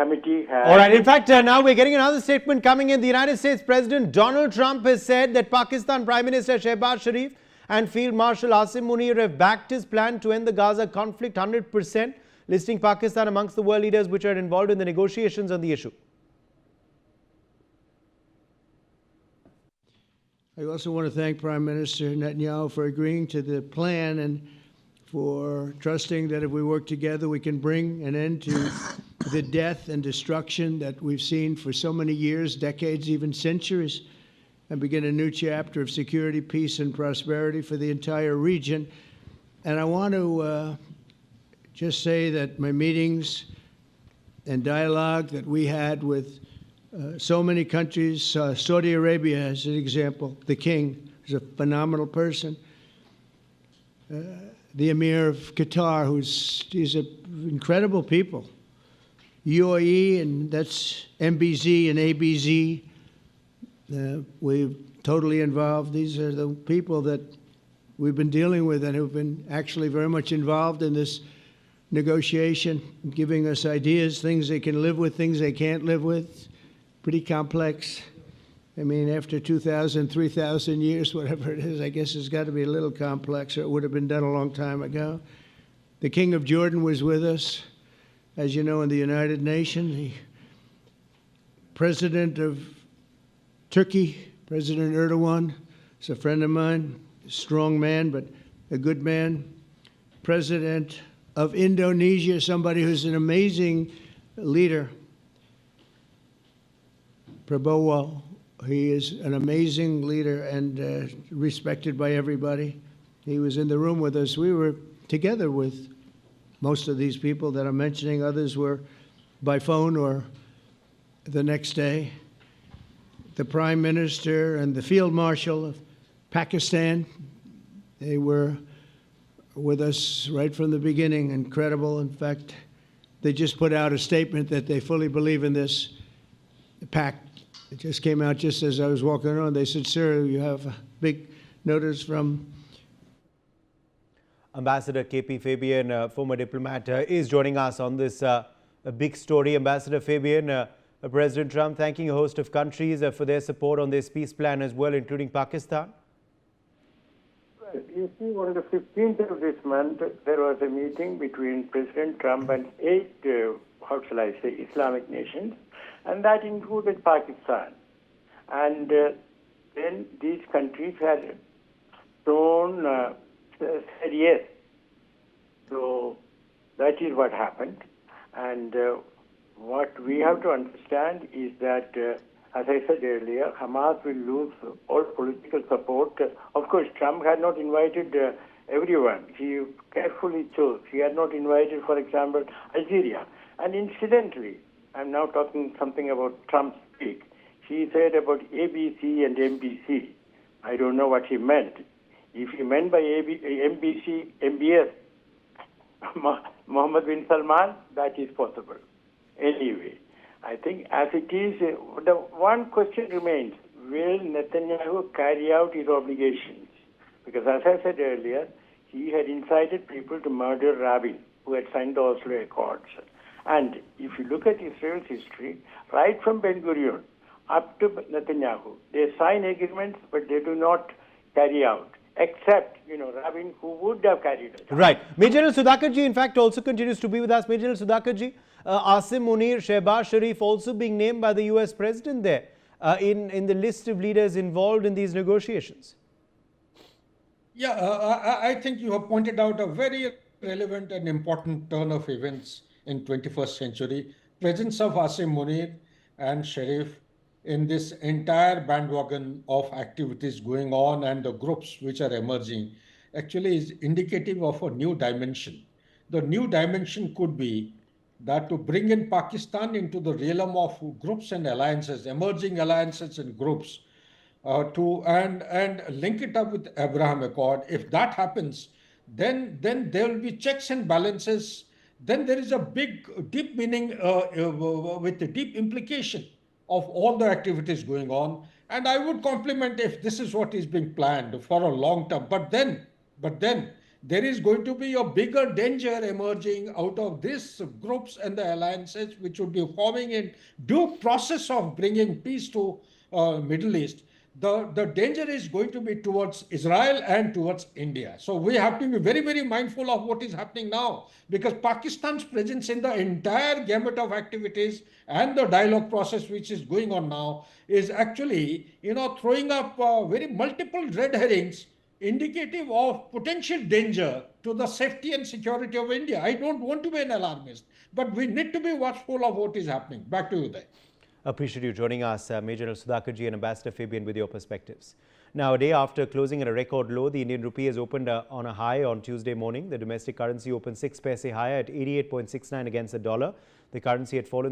committee has... All right. In fact, now we're getting another statement coming in. The United States President Donald Trump has said that Pakistan Prime Minister Shehbaz Sharif and Field Marshal Asim Munir have backed his plan to end the Gaza conflict 100%, listing Pakistan amongst the world leaders which are involved in the negotiations on the issue. I also want to thank Prime Minister Netanyahu for agreeing to the plan and for trusting that if we work together, we can bring an end to the death and destruction that we've seen for so many years, decades, even centuries, and begin a new chapter of security, peace, and prosperity for the entire region. And I want to just say that my meetings and dialogue that we had with so many countries, Saudi Arabia as an example, the king is a phenomenal person. The Emir of Qatar, he's an incredible people. UAE, and that's MBZ and ABZ. We're totally involved. These are the people that we've been dealing with and who've been actually very much involved in this negotiation, giving us ideas, things they can live with, things they can't live with. Pretty complex. I mean, after 2,000, 3,000 years, whatever it is, I guess it's got to be a little complex, or it would have been done a long time ago. The King of Jordan was with us, as you know, in the United Nations. The President of Turkey, President Erdogan, is a friend of mine, a strong man, but a good man. President of Indonesia, somebody who's an amazing leader. Prabowo, he is an amazing leader and respected by everybody. He was in the room with us. We were together with most of these people that I'm mentioning. Others were by phone or the next day. The Prime Minister and the Field Marshal of Pakistan, they were with us right from the beginning. Incredible. In fact, they just put out a statement that they fully believe in this pact. It just came out just as I was walking around. They said, sir, you have a big notice from... Ambassador KP Fabian, former diplomat, is joining us on this a big story. Ambassador Fabian, President Trump thanking a host of countries for their support on this peace plan as well, including Pakistan. Well, you see, on the 15th of this month, there was a meeting between President Trump and 8, how shall I say, Islamic nations, and that included Pakistan. And then these countries had said yes. So that is what happened. And what we have to understand is that, as I said earlier, Hamas will lose all political support. Of course, Trump had not invited everyone. He carefully chose. He had not invited, for example, Algeria. And incidentally, I'm now talking something about Trump's speak. He said about ABC and MBC. I don't know what he meant. If he meant by MBC, MBS, Mohammed bin Salman, that is possible. Anyway, I think as it is, the one question remains, will Netanyahu carry out his obligations? Because as I said earlier, he had incited people to murder Rabin, who had signed the Oslo Accords. And if you look at Israel's history, right from Ben-Gurion up to Netanyahu, they sign agreements, but they do not carry out, except, Rabin, who would have carried it out. Right. Major General Sudhakarji, in fact, also continues to be with us. Major General Sudhakarji, Asim Munir, Shehbaz Sharif also being named by the US President there in the list of leaders involved in these negotiations. Yeah, I think you have pointed out a very relevant and important turn of events in 21st century. Presence of Asim Munir and Sharif in this entire bandwagon of activities going on and the groups which are emerging actually is indicative of a new dimension. The new dimension could be that to bring in Pakistan into the realm of groups and alliances, emerging alliances and groups, and link it up with Abraham Accord. If that happens, then there will be checks and balances. Then there is a big, deep meaning with a deep implication of all the activities going on. And I would compliment if this is what is being planned for a long term. But then there is going to be a bigger danger emerging out of these groups and the alliances which would be forming in due process of bringing peace to Middle East. The danger is going to be towards Israel and towards India. So we have to be very, very mindful of what is happening now, because Pakistan's presence in the entire gamut of activities and the dialogue process which is going on now is actually, throwing up very multiple red herrings indicative of potential danger to the safety and security of India. I don't want to be an alarmist, but we need to be watchful of what is happening. Back to you there. Appreciate you joining us, Major General Sudhakarji and Ambassador Fabian, with your perspectives. Now, a day after closing at a record low, the Indian rupee has opened on a high on Tuesday morning. The domestic currency opened 6 paise higher at 88.69 against the dollar. The currency had fallen